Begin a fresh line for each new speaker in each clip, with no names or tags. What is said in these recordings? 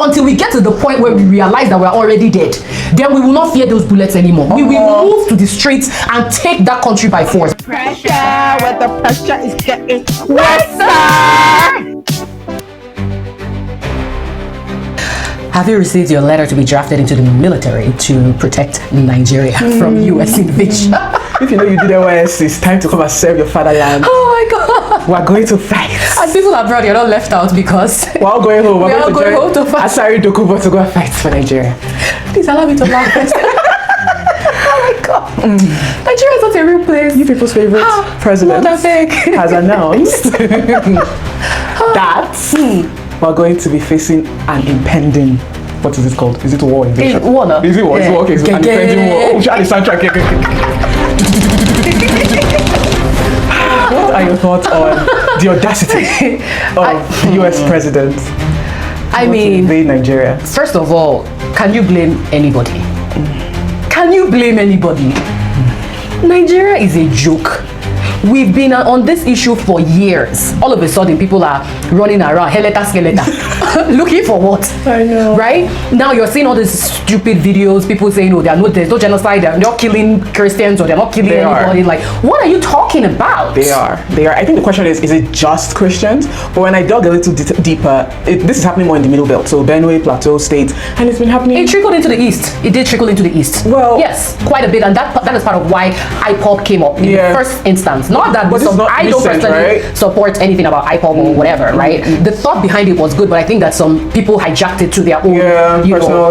until we get to the point where we realize that we're already dead. Then we will not fear those bullets anymore. We will move to the streets and take that country by force.
Pressure, where the pressure is getting worse.
Have you received your letter to be drafted into the military to protect Nigeria from US invasion?
If you know you did OS, it's time to come and serve your fatherland.
Oh my God!
We're going to fight.
And people abroad, you're not left out because
we're all going home.
We're all going home to fight.
Asari Dokubo to go and fight for Nigeria.
Please allow me to laugh. Oh my God! Nigeria is not a real place.
You people's favorite president has announced that we're going to be facing an impending, what is it called? Is it war invasion?
War, no?
Is it war? Yeah. Is it war? Okay, so an impending war. Oh, shout the soundtrack. What are your thoughts on the audacity of the US president?
I mean,
invade Nigeria.
First of all, can you blame anybody? Can you blame anybody? Nigeria is a joke. We've been on this issue for years. All of a sudden, people are running around, heleta skeleta, looking for what?
I know.
Right? Now you're seeing all these stupid videos, people saying, oh, there's no genocide, they're not killing Christians or they're not killing anybody. Like, what are you talking about?
They are. I think the question is it just Christians? But when I dug a little deeper, this is happening more in the Middle Belt, so Benue, Plateau State, and it's been happening.
It trickled into the East. It did trickle into the East. Well, yes, quite a bit, and that is part of why IPOB came up in the first instance. Not that I don't personally support anything about IPOB or whatever, right? The thought behind it was good, but I think that some people hijacked it to their own,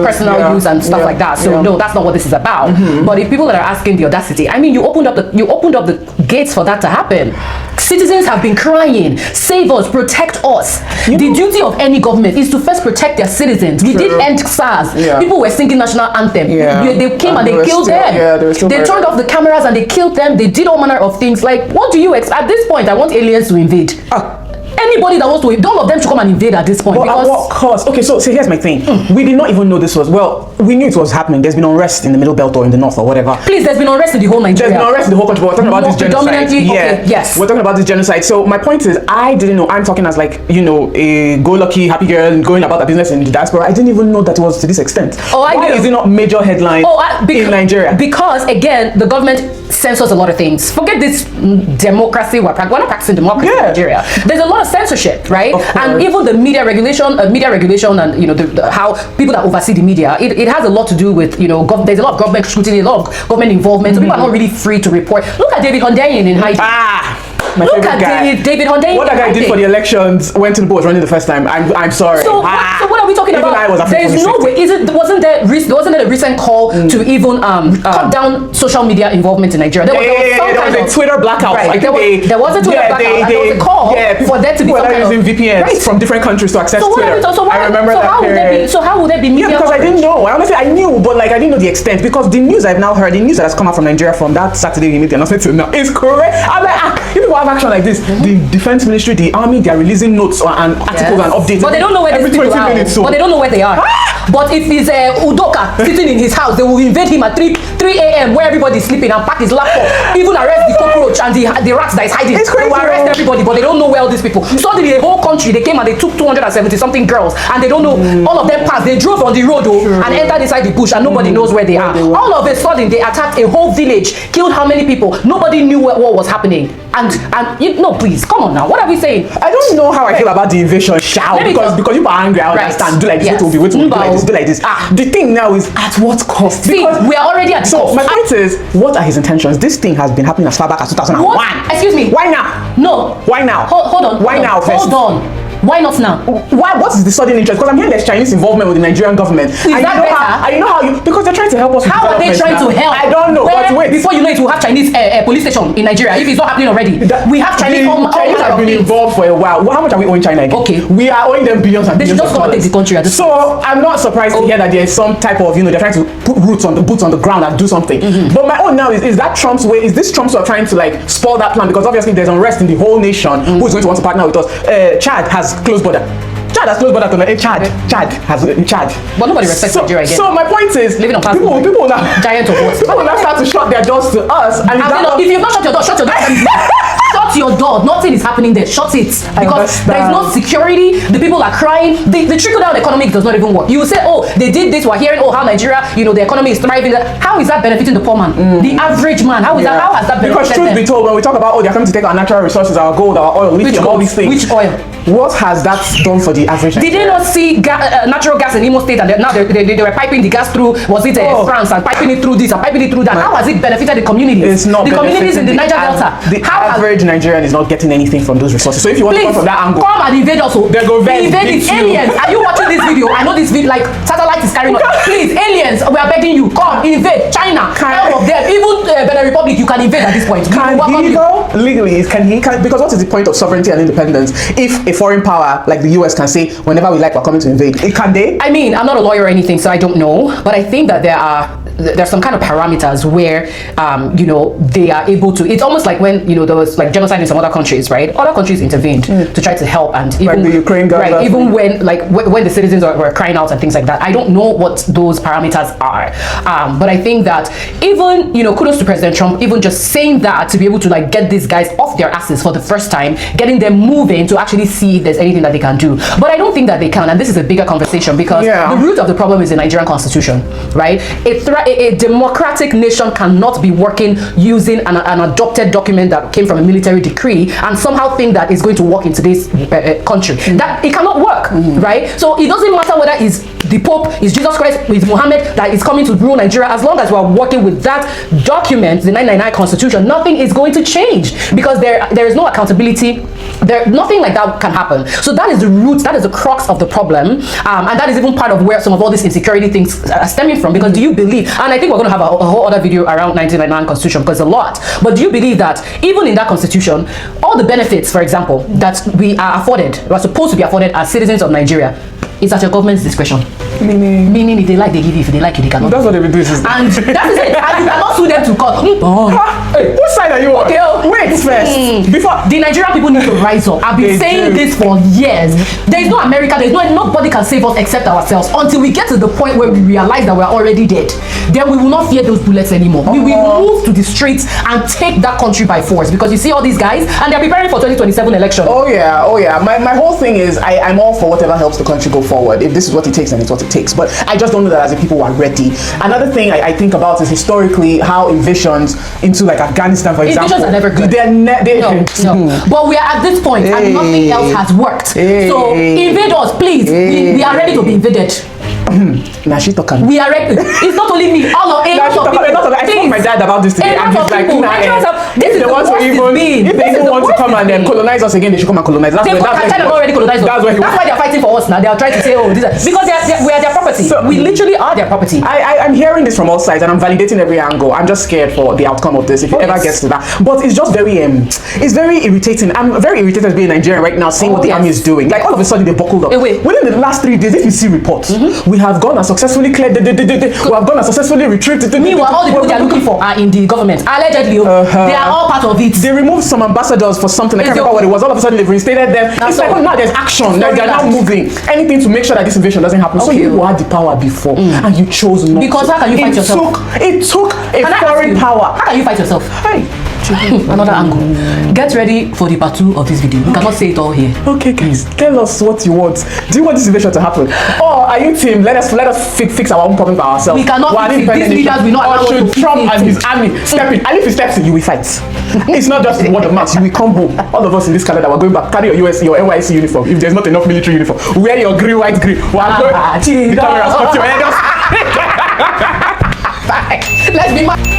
personal use and stuff like that. So no, that's not what this is about. But if people that are asking the audacity, I mean, you opened up the gates for that to happen. Citizens have been crying, save us, protect us. The duty of any government is to first protect their citizens. We did end SARS. People were singing national anthem. They came and they killed them. They turned off the cameras and they killed them. They did all manner of things. Like, what do you expect? At this point, I want aliens to invade. Anybody that wants to, all of them should come and invade at this point.
But at what cost? Okay, so here's my thing. We did not even know this was, we knew it was happening. There's been unrest in the Middle Belt or in the North or whatever.
Please, there's been unrest in the whole Nigeria.
There's been unrest in the whole country, but we're talking about this genocide.
Yes.
We're talking about this genocide. So my point is, I didn't know, I'm talking as like, a go-lucky, happy girl going about the business in the diaspora. I didn't even know that it was to this extent. Why is it not major headline in Nigeria?
Because, again, the government censors a lot of things. Forget this democracy. We're not practicing democracy in Nigeria. There's a lot of censorship, right? And even the media regulation and how people that oversee the media, it has a lot to do with, there's a lot of government scrutiny, a lot of government involvement. So people are not really free to report. Look at David Hundeyin in Hiding. Look at David Hundeyin.
What that guy did for the elections, went to the board running the first time. I'm sorry.
So what are we talking about? There's no way. Wasn't there a recent call to even cut down social media involvement in Nigeria?
There was a Twitter blackout.
Right. There was a Twitter blackout. And there was a call for there to be some kind of
using VPNs from different countries to access Twitter. I remember that period.
So how would there be media?
Because I didn't know. Honestly, I knew, but I didn't know the extent. Because the news I've now heard, the news that has come out from Nigeria from that Saturday we made the announcement to now is correct. I'm like, if people have action like this, the defense ministry, the army, they are releasing notes and articles and updates.
But they don't know where these people are. But they don't know where they are. But if it's Udoka sitting in his house, they will invade him at 3 a.m. where everybody's sleeping and pack his laptop, even arrest the cockroach and the rats that is hiding. They will arrest everybody, but they don't know where all these people. Suddenly the whole country, they came and they took 270 something girls and they don't know, all of them passed. They drove on the road and entered inside the bush and nobody knows where they are. All of a sudden they attacked a whole village, killed how many people? Nobody knew what was happening. Please, come on now. What are we saying?
I don't know how I feel about the invasion, because people are angry. I understand. Do like this, do like this. The thing now is at what cost?
See, we are already at the cost.
So my point is, what are his intentions? This thing has been happening as far back as 2001.
What? Excuse me.
Why now?
No.
Why now?
Hold on.
Why now?
Hold on. Why not now?
Why? What is the sudden interest? Because I'm hearing there's Chinese involvement with the Nigerian government.
Is that better?
You know how because they're trying to help us.
How are they trying to help?
I don't know. But wait.
Before you know it, we'll have Chinese police station in Nigeria. If it's not happening already, we have Chinese.
Chinese have been involved for a while. How much are we owing China again?
Okay,
we are owing them billions and billions.
They should just come and take the country at this point.
So I'm not surprised to hear that there's some type of they're trying to put boots on the ground and do something. But my own now is that Trump's way? Is this Trump's way of trying to spoil that plan? Because obviously there's unrest in the whole nation. Who's going to want to partner with us? Chad has closed border. Chad has closed border to Chad has Chad.
But nobody respects Nigeria again.
So my point is,
living on
people now
giant of what?
People now start to shut their doors to us. And
if you've not shut your door, shut your door. Shut shut your door. Nothing is happening there. Shut it. Because there is no security. The people are crying. The trickle-down economic does not even work. You will say, oh, they did this. We're hearing, oh, how Nigeria, the economy is thriving. How is that benefiting the poor man? The average man? How has that benefited?
Because truth be told, when we talk about, they're coming to take our natural resources, our gold, our oil, lithium, all these things.
Which oil?
What has that done for the average Nigerian?
Did they not see natural gas in Imo State, and now they were piping the gas through, was it France, and piping it through this and piping it through that? How has it benefited the communities?
It's not
the communities in the Niger Delta.
The average Nigerian is not getting anything from those resources. So if you want to come from that angle,
come and invade us.
They go
invade aliens. Are you watching this video? I know this video, like satellite is carrying on. Please, aliens, we are begging you, come invade China. All of them, even Benin Republic, you can invade at this point.
Can he go legally? Because what is the point of sovereignty and independence if a foreign power like the US can say whenever we like we're coming to invade? Can they?
I mean, I'm not a lawyer or anything, so I don't know, but I think that there's some kind of parameters where they are able to. It's almost like when there was like genocide in some other countries, right? Other countries intervened to try to help, and even
like the Ukraine guys,
right? Even when the citizens were crying out and things like that. I don't know what those parameters are, but I think that even kudos to President Trump, even just saying that, to be able to like get these guys off their asses for the first time, getting them moving to actually see if there's anything that they can do. But I don't think that they can, and this is a bigger conversation because the root of the problem is the Nigerian constitution, right? A democratic nation cannot be working using an adopted document that came from a military decree and somehow think that it's going to work in today's country. That it cannot work, right? So it doesn't matter whether it's the Pope, is Jesus Christ, is Muhammad that is coming to rule Nigeria. As long as we're working with that document, the 999 Constitution, nothing is going to change because there is no accountability. Nothing like that can happen. So that is the root, that is the crux of the problem, and that is even part of where some of all these insecurity things are stemming from. Because do you believe, and I think we're going to have a whole other video around 1999 Constitution because a lot, but do you believe that even in that Constitution, all the benefits, for example, that we are supposed to be afforded as citizens of Nigeria, is at your government's discretion? Meaning if they like, they give you. If they like you, they cannot.
That's what they will do.
And that is it. And you cannot sue them to court.
Hey, what side are you on?
Okay,
wait first. Before
the Nigerian people need to rise up. I've been saying this for years. There is no America. Nobody can save us except ourselves. Until we get to the point where we realize that we're already dead, then we will not fear those bullets anymore. We will move to the streets and take that country by force. Because you see all these guys, and they're preparing for 2027 election.
Oh yeah. My whole thing is I'm all for whatever helps the country go forward. If this is what it takes, then it's what it takes. But I just don't know that as a people are ready. Another thing I think about is historically how invasions into like Afghanistan, for example.
Invasions are never good. No. But we are at this point and nothing else has worked. So invade us, please. We are ready to be invaded.
Now she talking.
We are ready. It's not only me. All of
I spoke to my dad about this today, and he's like, if they want to come and colonize us again, they should come and colonize. That's
already colonized us. That's why they're fighting for us now. They are trying to say, because we are their property. So, we literally are their property.
I'm hearing this from all sides, and I'm validating every angle. I'm just scared for the outcome of this if it ever gets to that. But it's just very irritating. I'm very irritated being Nigerian right now, seeing what the army is doing. Like all of a sudden they buckled up. Within the last 3 days, if you see reports, we have gone and successfully cleared. We have gone and successfully retrieved.
Meanwhile, all the people they are looking for are in the government. Allegedly, they are all part of it.
They removed some ambassadors for something. I can't remember what it was. All of a sudden, they've reinstated them. It's like now there's action. They're now moving. Anything to make sure that this invasion doesn't happen. So you had the power before, and you chose not.
Because how can you fight yourself?
It took a foreign power.
How can you fight yourself? Another angle. Get ready for the part 2 of this video. We cannot say it all here.
Okay, guys, tell us what you want. Do you want this invasion to happen, or are you team? Let us fix our own problem by ourselves?
We cannot fix it. These leaders will not allow us to fix it.
Trump and his army step in, and if he steps in, you will fight. It's not just word of mouth. You will come home. All of us in this Canada, we're going back. Carry your NYC uniform. If there's not enough military uniform, wear your white green. The cameras cut your head off.
Let's be mad.